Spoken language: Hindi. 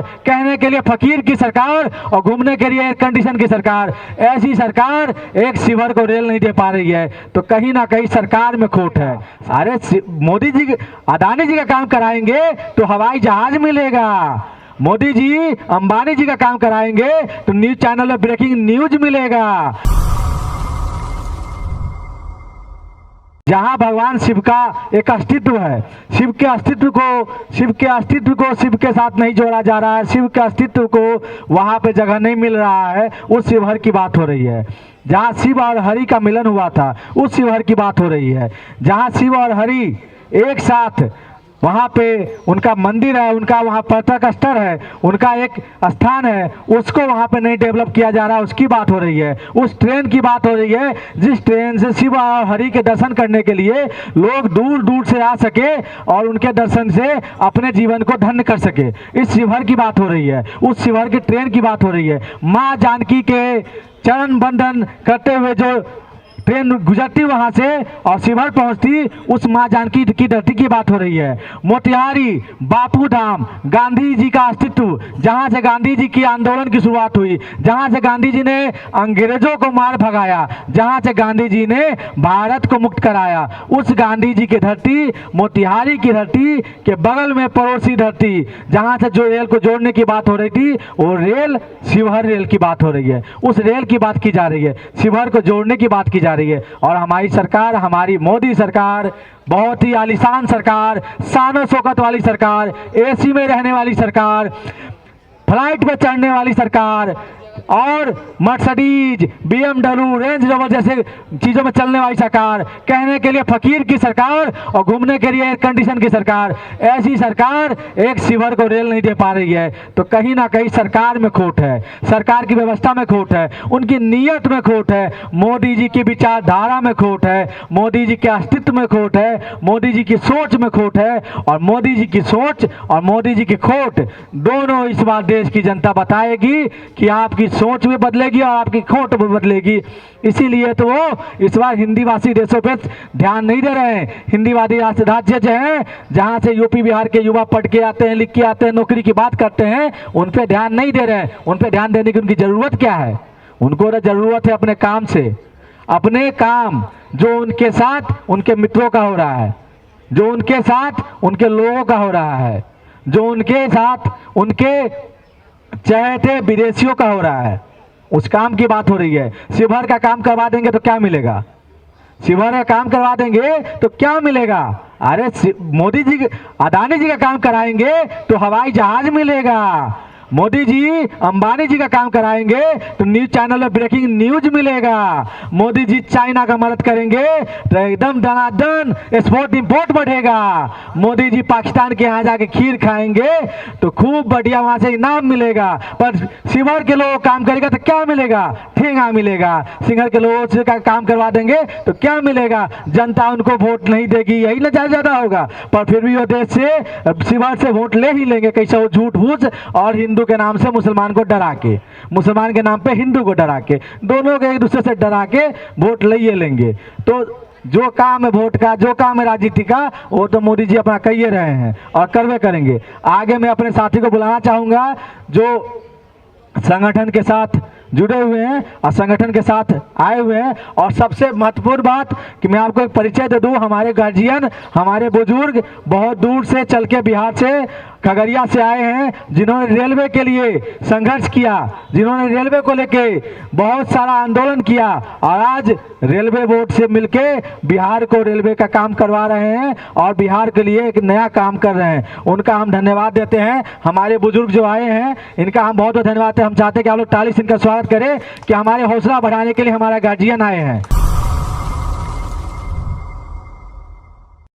कहने के लिए फकीर की सरकार और घूमने के लिए एयर कंडीशन की सरकार। ऐसी सरकार एक शिवर को रेल नहीं दे पा रही है, तो कहीं ना कहीं सरकार में खोट है। अरे मोदी जी अदानी जी का काम कराएंगे तो हवाई जहाज मिलेगा, मोदी जी अंबानी जी का काम कराएंगे तो न्यूज चैनल में ब्रेकिंग न्यूज मिलेगा। जहां भगवान शिव का एक अस्तित्व है, शिव के अस्तित्व को शिव के साथ नहीं जोड़ा जा रहा है, शिव के अस्तित्व को वहां पे जगह नहीं मिल रहा है, उस शिवहर की बात हो रही है। जहां शिव और हरि का मिलन हुआ था उस शिवहर की बात हो रही है। जहां शिव और हरि एक साथ वहाँ पे उनका मंदिर है, उनका वहाँ पर्यटक स्थल है, उनका एक स्थान है, उसको वहाँ पे नहीं डेवलप किया जा रहा, उसकी बात हो रही है। उस ट्रेन की बात हो रही है जिस ट्रेन से शिव और हरि के दर्शन करने के लिए लोग दूर दूर से आ सके और उनके दर्शन से अपने जीवन को धन्य कर सके। इस शिवहर की बात हो रही है, उस शिवहर की ट्रेन की बात हो रही है। माँ जानकी के चरण बंदन करते हुए जो ट्रेन गुजरती वहां से और शिवहर पहुंचती, उस मां जानकी की धरती की बात हो रही है। मोतिहारी, बापू धाम, गांधी जी का अस्तित्व, जहां से गांधी जी की आंदोलन की शुरुआत हुई, जहां से गांधी जी ने अंग्रेजों को मार भगाया, जहां से गांधी जी ने भारत को मुक्त कराया, उस गांधी जी की धरती, मोतिहारी की धरती के बगल में पड़ोसी धरती, जहां से जो रेल को जोड़ने की बात हो रही थी, वो रेल शिवहर रेल की बात हो रही है। उस रेल की बात की जा रही है, शिवहर को जोड़ने की बात की जा रही है। और हमारी सरकार, हमारी मोदी सरकार, बहुत ही आलीशान सरकार, शान शौकत वाली सरकार, एसी में रहने वाली सरकार, फ्लाइट पे चढ़ने वाली सरकार और मर्सिडीज, BMW, रेंज रोवर जैसे चीजों में चलने वाली सरकार, कहने के लिए फकीर की सरकार और घूमने के लिए एयर कंडीशन की सरकार। ऐसी सरकार एक शिवहर को रेल नहीं दे पा रही है, तो कहीं ना कहीं सरकार में खोट है, सरकार की व्यवस्था में खोट है, उनकी नीयत में खोट है, मोदी जी की विचारधारा में खोट है, मोदी जी के अस्तित्व में खोट है, मोदी जी की सोच में खोट है। और मोदी जी की सोच और मोदी जी की खोट दोनों इस बार देश की जनता बताएगी कि आपकी सोच भी बदलेगी और आपकी खोट भी बदलेगी। इसीलिए तो वो इस बार हिंदीभाषी देशों पे ध्यान नहीं दे रहे हैं। हिंदीवादी राज्य जो है, जहां से यूपी बिहार के युवा पढ़ के आते हैं, लिख के आते हैं, नौकरी की बात करते हैं, उन पे ध्यान नहीं दे रहे हैं। उन पे ध्यान देने की उनकी जरूरत क्या है? उनको तो जरूरत है अपने काम से, अपने काम जो उनके साथ उनके मित्रों का हो रहा है, जो उनके साथ उनके लोगों का हो रहा है, जो उनके साथ उनके चहेते विदेशियों का हो रहा है, उस काम की बात हो रही है। शिवहर का काम करवा देंगे तो क्या मिलेगा? शिवहर का काम करवा देंगे तो क्या मिलेगा? अरे मोदी जी अदानी जी का काम कराएंगे तो हवाई जहाज मिलेगा, मोदी जी अंबानी जी का काम कराएंगे तो न्यूज चैनल में ब्रेकिंग न्यूज मिलेगा, मोदी जी चाइना का मदद करेंगे तो एकदम दनादन एक्सपोर्ट इंपोर्ट बढ़ेगा, मोदी जी पाकिस्तान के यहाँ जाके खीर खाएंगे तो खूब बढ़िया वहां से इनाम मिलेगा। पर शिवहर के लोग काम करेगा तो क्या मिलेगा? ठेंगा मिलेगा। शिवहर के लोगों से का काम करवा देंगे तो क्या मिलेगा? जनता उनको वोट नहीं देगी, यही ना ज्यादा होगा। पर फिर भी वो देश से शिवहर से वोट ले ही लेंगे, कैसे वो झूठ फूस और हिंदू के नाम से मुसलमान को डरा के, मुसलमान के नाम पे हिंदू को डरा के, दोनों के एक दूसरे से डरा के वोट ले लेंगे। तो जो काम है वोट का, जो काम है राजनीति का, वो तो मोदी जी अपना कहिए रहे हैं और करवे करेंगे। आगे मैं अपने साथी को बुलाना चाहूंगा जो संगठन के साथ जुड़े हुए हैं और संगठन के साथ आए हुए हैं। और सबसे महत्वपूर्ण बात कि मैं आपको एक परिचय दे दूं, हमारे गार्जियन, हमारे बुजुर्ग बहुत दूर से चल के बिहार से, खगड़िया से आए हैं, जिन्होंने रेलवे के लिए संघर्ष किया, जिन्होंने रेलवे को लेके बहुत सारा आंदोलन किया और आज रेलवे बोर्ड से मिलके बिहार को रेलवे का काम करवा रहे हैं और बिहार के लिए एक नया काम कर रहे हैं। उनका हम धन्यवाद देते हैं। हमारे बुजुर्ग जो आए हैं इनका हम बहुत बहुत धन्यवाद देते हैं। हम चाहते हैं कि आप लोग ताली से इनका स्वागत करें कि हमारे हौसला बढ़ाने के लिए हमारा गार्जियन आए हैं।